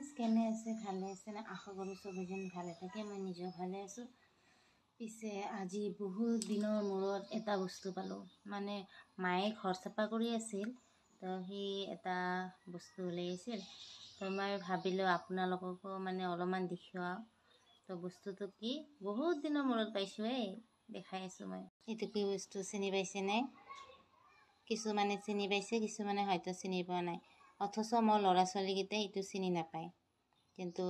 friends কেনে আছে ভালে আছে না আশা কৰো সবেজন ভালে থাকে মই নিজেও ভালে আছো পিছে আজি বহুত দিনৰ মূৰত এটা বস্তু পালো মানে মায়ে ঘৰ চাফা কৰি আছিল তো হি এটা বস্তু উলাইছিল তো মই ভাবিলো আপোনালোককো মানে অলপমান দেখাও তো বস্তুটো কি বহুত দিনৰ মূৰত পাইছো দেখাই আছো মই এটো কি বস্তু চিনি পাইছে নে কিছু মানে চিনি পাইছে কিছু মানে হয়তো চিনি পোৱা নাই অথচ মোৰ লৰা ছোৱালী গিতে ইটো চিনি নাপায় কিন্তু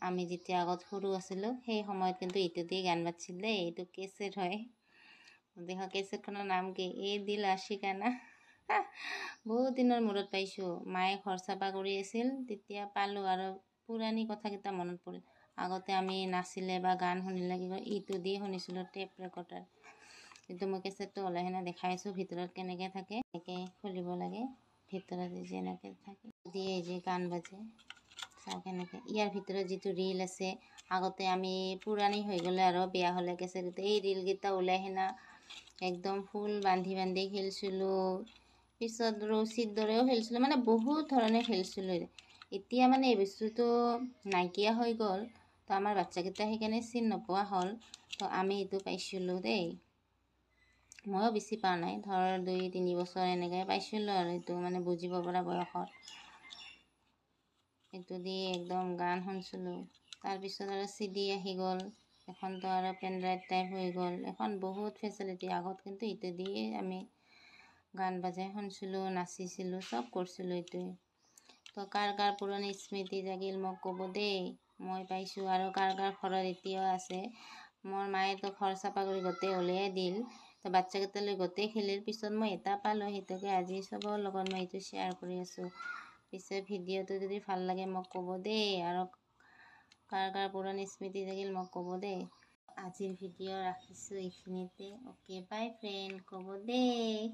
আমি যেতিয়া আগত সৰু আছিলো সেই সময়ত কিন্তু ইটো দি গান বাজিছিলে এইটো কেছেট হয় দেখ কেছেটখনৰ নাম কি এই দিল আশিকানা বহুত দিনৰ মূৰত পাইছো মায়ে ঘৰ চাফা কৰি আছিল তেতিয়া পালো আৰু পুৰানি কথা কিটা মনত পৰিল আগতে আমি নাচিলে বা গান শুনিলে কি ইটো দি শুনিছিলো টেপ ৰেকৰ্ডাৰ কিন্তু মই কেছেটটো ওলাইনা দেখাইছো ভিতৰত কেনেকৈ থাকে একে খুলিব লাগে ভিতৰত যেনেকৈ থাকে দিয়ে যে গান বাজে চাও কেনেকৈ ইয়াৰ ভিতৰত যেটো ৰিল আছে আগতে আমি পুৰানি হৈ গলে আৰু বিয়া হলে কেছেট এই ৰিল গিটা ওলাইনা একদম ফুল বান্ধি বান্ধি খেলছিলো পিছত ৰছীৰ দৰেও খেলছিলো মানে বহুত ধৰণে খেলছিলো এতিয়া মানে এই বস্তুটো নাইকিয়া হৈ গল তো আমাৰ বাচ্চাকেইটা সেইকাৰণে চিন নোপোৱা হল তো আমি এটো পাইছিলো দেই ময়ো বেছি পা নাই ধৰ 2-3 বছৰ এনেকৈ পাইছিলো আৰু এটো মানে বুজিব পৰা বয়সত এটো দি একদম গান শুনছিলো তাৰ পিছত আৰু সিডি আহি গল এখন তো আৰু পেন ড্ৰাইভ টাইপ হৈ গল এখন বহুত ফেসিলিটি আগত কিন্তু এটো দিয়ে আমি গান বাজাই শুনছিলো নাচিছিলো সব কৰিছিলো এটোই তো কাৰ পুৰণি স্মৃতি জাগিল মোক ক'ব দেই মই পাইছো আৰু কাৰ ঘৰত এতিয়াও আছে মোৰ মায়ে তো ঘৰ চাফা কৰি গোটেই ওলাই দিল তো বাচ্চাকেইটালৈ গোটেই খেলিৰ পিছত মই এটা পালো হেতুকে আজি সবৰ লগত মই এটো শেয়াৰ কৰি আছো পিছে ভিডিওটো যদি ভাল লাগে মোক ক'ব দেই আৰু কাৰ পুৰণি স্মৃতি জাগিল মোক ক'ব দেই আজিৰ ভিডিও ৰাখিছো এইখিনিতে ওকে বাই ফ্ৰেন্ড ক'ব দেই